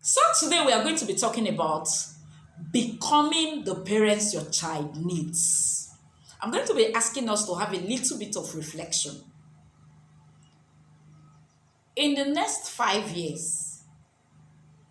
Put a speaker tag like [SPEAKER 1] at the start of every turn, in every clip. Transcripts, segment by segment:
[SPEAKER 1] So today we are going to be talking about becoming the parents your child needs. I'm going to be asking us to have a little bit of reflection. In the next 5 years,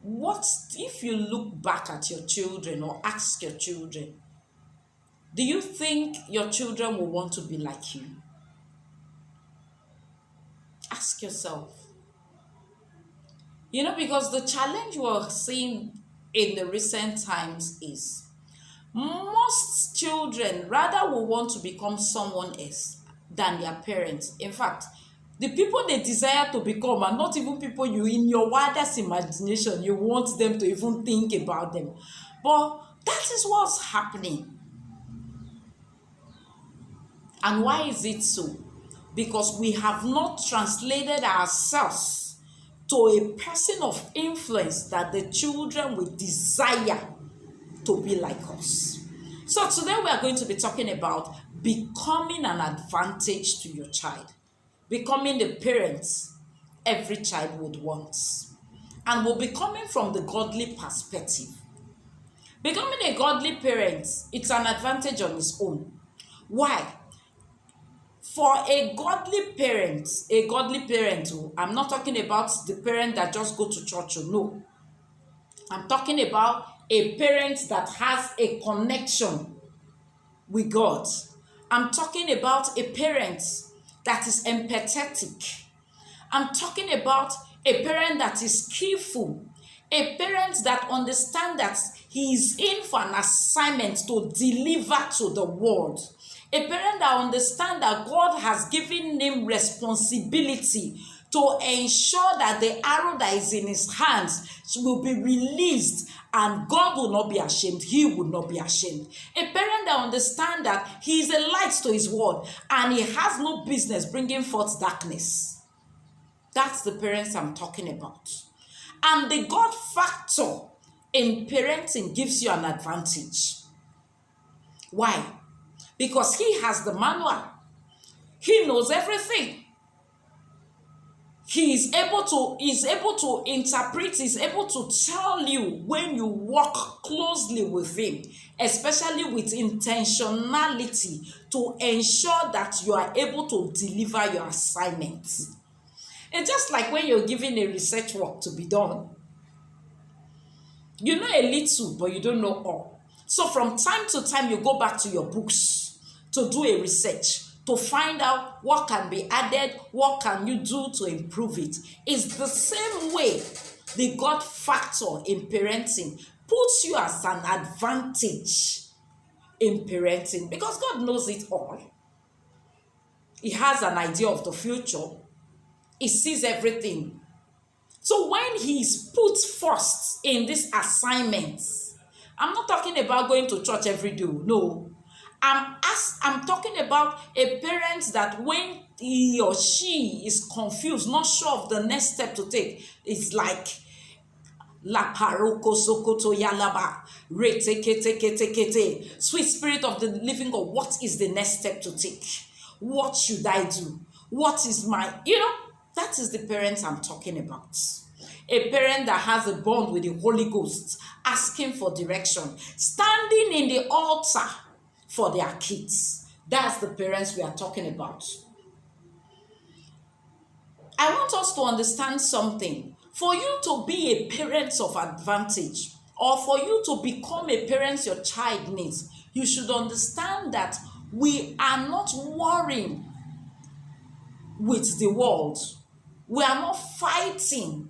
[SPEAKER 1] what if you look back at your children or ask your children, do you think your children will want to be like you? Ask yourself. Because the challenge we're seeing in the recent times is most children rather will want to become someone else than their parents. In fact, the people they desire to become are not even people you, in your wildest imagination, you want them to even think about them. But that is what's happening. And why is it so? Because we have not translated ourselves to a person of influence that the children will desire to be like us. So today we are going to be talking about becoming an advantage to your child. Becoming the parents every child would want. And we'll be coming from the godly perspective. Becoming a godly parent, it's an advantage on its own. Why? For a godly parent, I'm not talking about the parent that just go to church, no. I'm talking about a parent that has a connection with God. I'm talking about a parent that is empathetic. I'm talking about a parent that is skillful. A parent that understands that he is in for an assignment to deliver to the world. A parent that understands that God has given him responsibility to ensure that the arrow that is in his hands will be released and God will not be ashamed. He will not be ashamed. A parent that understands that he is a light to his world and he has no business bringing forth darkness. That's the parents I'm talking about. And the God factor in parenting gives you an advantage. Why? Because he has the manual. He knows everything. He is able to interpret, he's able to tell you when you work closely with him, especially with intentionality, to ensure that you are able to deliver your assignments. It's just like when you're given a research work to be done. You know a little, but you don't know all. So from time to time, you go back to your books to do a research, to find out what can be added, what can you do to improve it. It's the same way the God factor in parenting puts you as an advantage in parenting, because God knows it all. He has an idea of the future. He sees everything. So when he's put first in this assignment, I'm not talking about going to church every day. No. I'm talking about a parent that when he or she is confused, not sure of the next step to take, it's like La paroko sokoto yalaba rete kete kete kete. Sweet Spirit of the living God, what is the next step to take? What should I do? What is my, that is the parent I'm talking about. A parent that has a bond with the Holy Ghost, asking for direction, standing in the altar for their kids. That's the parents we are talking about. I want us to understand something. For you to be a parent of advantage, or for you to become a parent your child needs, you should understand that we are not warring with the world. We are not fighting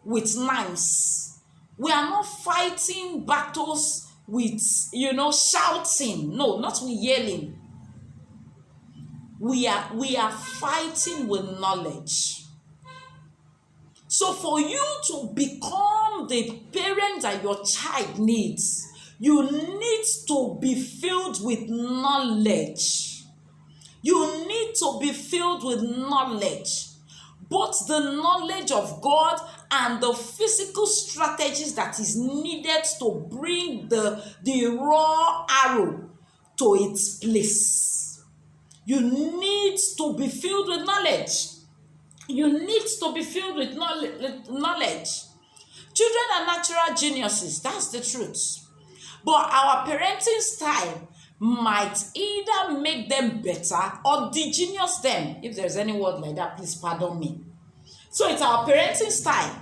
[SPEAKER 1] with knives. We are not fighting battles with, shouting. No, not with yelling. We are fighting with knowledge. So for you to become the parent that your child needs, you need to be filled with knowledge. You need to be filled with knowledge. Both the knowledge of God and the physical strategies that is needed to bring the raw arrow to its place. You need to be filled with knowledge. You need to be filled with knowledge. Children are natural geniuses. That's the truth. But our parenting style might either make them better or degenius them. If there's any word like that, please pardon me. So it's our parenting style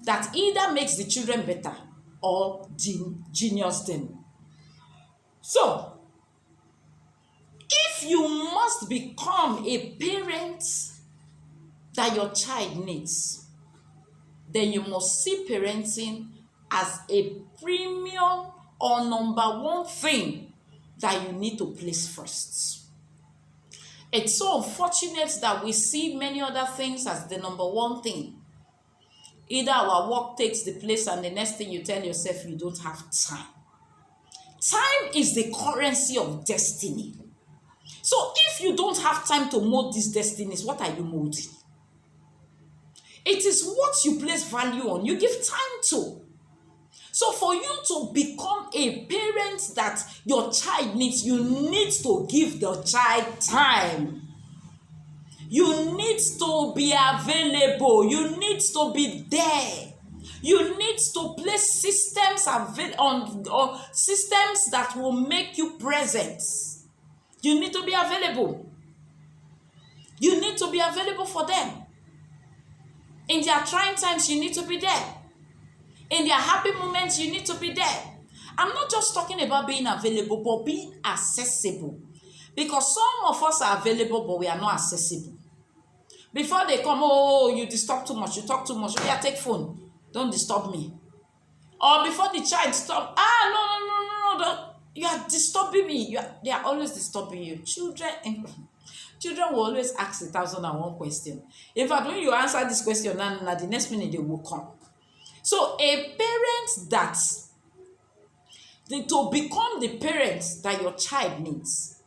[SPEAKER 1] that either makes the children better or genius them. So, if you must become a parent that your child needs, then you must see parenting as a premium or number one thing that you need to place first. It's so unfortunate that we see many other things as the number one thing. Either our work takes the place and the next thing you tell yourself you don't have time. Time is the currency of destiny. So if you don't have time to mold these destinies, what are you molding? It is what you place value on, you give time to. So for you to become a parent that your child needs, you need to give the child time. You need to be available. You need to be there. You need to place systems on systems that will make you present. You need to be available. You need to be available for them. In their trying times, you need to be there. In their happy moments, you need to be there. I'm not just talking about being available, but being accessible. Because some of us are available, but we are not accessible. Before they come, oh, you disturb too much, you talk too much. Yeah, take phone. Don't disturb me. Or before the child stop, no, you are disturbing me. They are always disturbing you. Children will always ask 1,001 question. In fact, when you answer this question, now the next minute they will come. So a parent to become the parent that your child needs,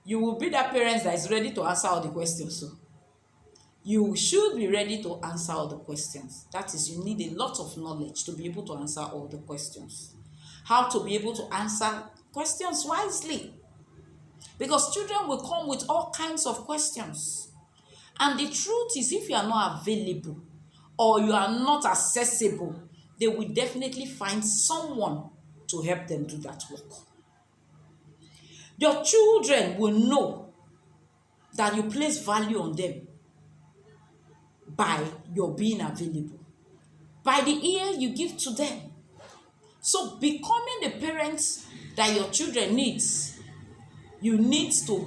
[SPEAKER 1] you will be that parent that is ready to answer all the questions. So you should be ready to answer all the questions. That is, you need a lot of knowledge to be able to answer all the questions. How to be able to answer questions wisely. Because children will come with all kinds of questions. And the truth is, if you are not available or you are not accessible, they will definitely find someone to help them do that work. Your children will know that you place value on them by your being available, by the ear you give to them. So becoming the parent that your children needs, you need to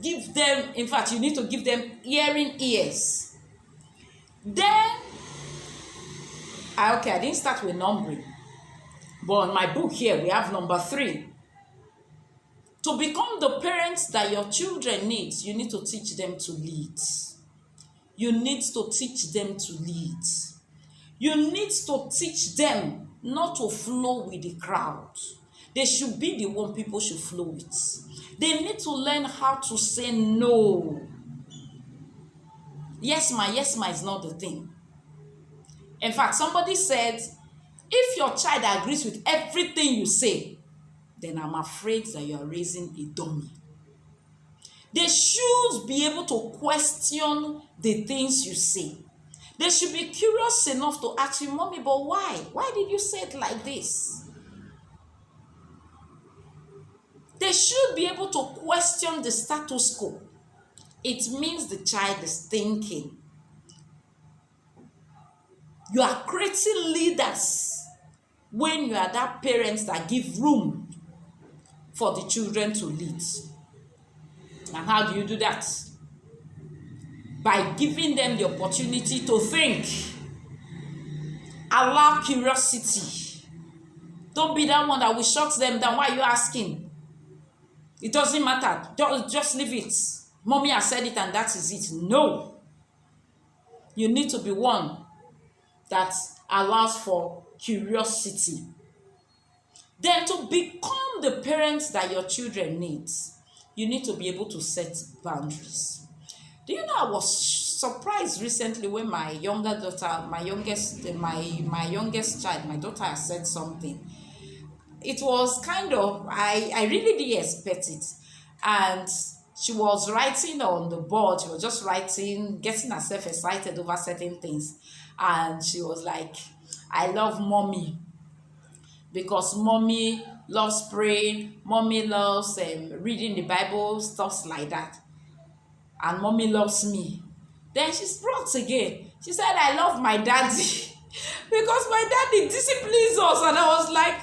[SPEAKER 1] give them, in fact, you need to give them hearing ears. Then, I didn't start with numbering, but on my book here, we have number 3. To become the parents that your children need, you need to teach them to lead. You need to teach them to lead. You need to teach them not to flow with the crowd. They should be the one people should flow with. They need to learn how to say no. Yes, ma is not the thing. In fact, somebody said, if your child agrees with everything you say, then I'm afraid that you are raising a dummy. They should be able to question the things you say. They should be curious enough to ask you, Mommy, but why? Why did you say it like this? They should be able to question the status quo. It means the child is thinking. You are creating leaders when you are that parent that give room for the children to lead. And how do you do that? By giving them the opportunity to think. Allow curiosity. Don't be that one that will shut them down. Why are you asking? It doesn't matter. Just leave it. Mommy has said it and that is it. No. You need to be one that allows for curiosity. Then to become the parents that your children need, you need to be able to set boundaries. Do you know, I was surprised recently when my younger daughter, my youngest child, my daughter has said something. It was kind of, I really didn't expect it. And she was writing on the board. She was just writing, getting herself excited over certain things. And she was like, I love mommy because mommy loves praying, mommy loves reading the Bible, stuff like that. And mommy loves me. Then she's brought again. She said, I love my daddy because my daddy disciplines us. And I was like,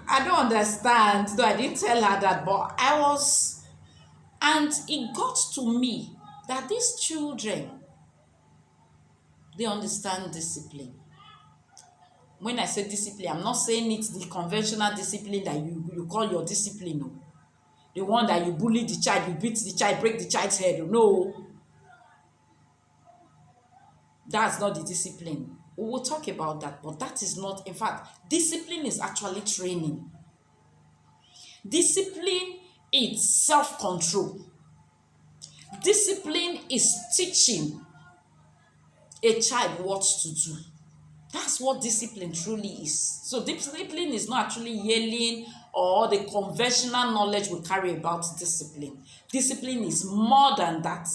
[SPEAKER 1] I don't understand. Though I didn't tell her that, but I was. And it got to me that these children, they understand discipline. When I say discipline, I'm not saying it's the conventional discipline that you call your discipline. No. The one that you bully the child, you beat the child, break the child's head. No. That's not the discipline. We will talk about that, but that is not, in fact, discipline is actually training. Discipline is self-control. Discipline is teaching a child what to do. That's what discipline truly is. So discipline is not actually yelling or the conventional knowledge we carry about discipline. Discipline is more than that.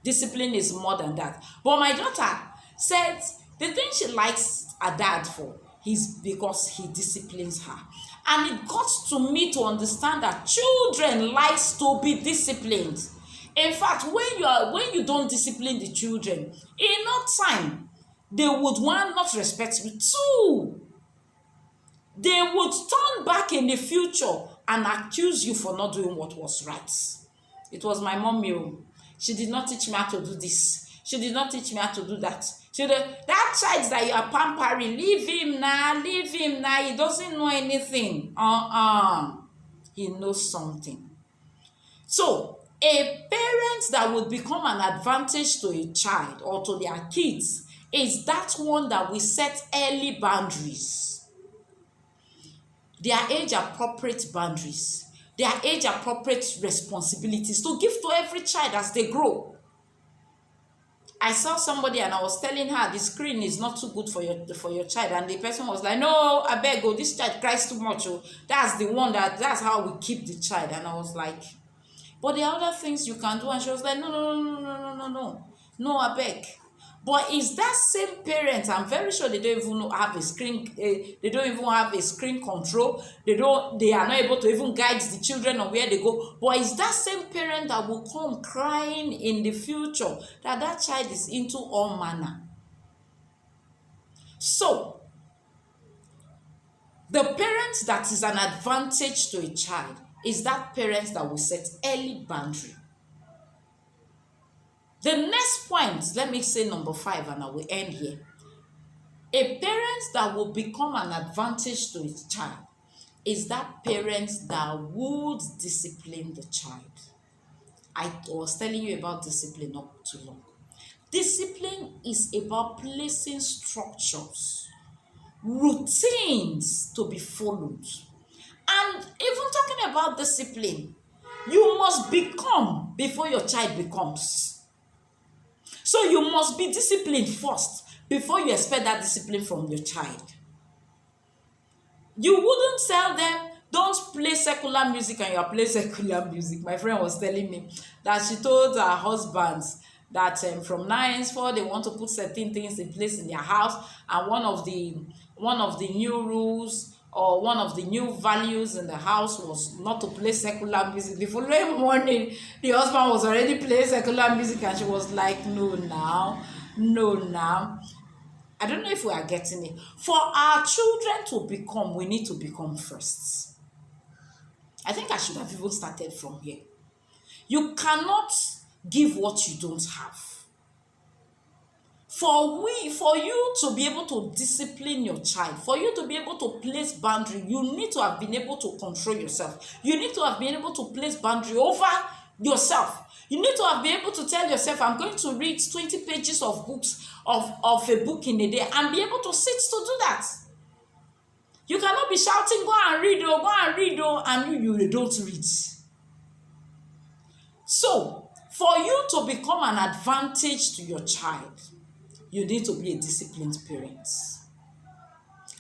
[SPEAKER 1] Discipline is more than that. But my daughter said the thing she likes her dad for is because he disciplines her. And it got to me to understand that children likes to be disciplined. In fact, when you don't discipline the children, in no time, they would, one, not respect you. Two, they would turn back in the future and accuse you for not doing what was right. It was my mommy. She did not teach me how to do this. She did not teach me how to do that. That child that you are pampering, leave him now, he doesn't know anything. He knows something. So, a parent that would become an advantage to a child or to their kids is that one that will set early boundaries. Their age-appropriate boundaries. Their age-appropriate responsibilities to give to every child as they grow. I saw somebody and I was telling her the screen is not too good for your child, and the person was like, no, I beg you, this child cries too much. Oh. That's the one that's how we keep the child. And I was like, but there are other things you can do. And she was like, no, I beg. But is that same parent, I'm very sure they don't even have a screen, they don't even have a screen control. They are not able to even guide the children on where they go. But is that same parent that will come crying in the future that child is into all manner? So, the parent that is an advantage to a child is that parent that will set early boundary. The next point, let me say number 5, and I will end here. A parent that will become an advantage to his child is that parent that would discipline the child. I was telling you about discipline not too long. Discipline is about placing structures, routines to be followed. And even talking about discipline, you must become before your child becomes. So you must be disciplined first before you expect that discipline from your child. You wouldn't tell them, don't play secular music, and you are playing secular music. My friend was telling me that she told her husbands that from now henceforth they want to put certain things in place in their house, and one of the new rules or one of the new values in the house was not to play secular music. The following morning, the husband was already playing secular music, and she was like, no now. I don't know if we are getting it. For our children to become, we need to become first. I think I should have even started from here. You cannot give what you don't have. For you to be able to discipline your child, for you to be able to place boundary, you need to have been able to control yourself. You need to have been able to place boundary over yourself. You need to have been able to tell yourself, I'm going to read 20 pages of books, of a book in a day, and be able to sit to do that. You cannot be shouting, go and read, and you don't read. So, for you to become an advantage to your child, you need to be a disciplined parent.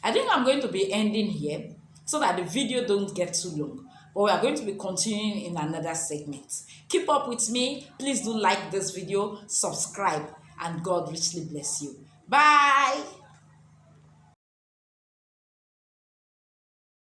[SPEAKER 1] I think I'm going to be ending here so that the video don't get too long. But we are going to be continuing in another segment. Keep up with me. Please do like this video, subscribe, and God richly bless you. Bye.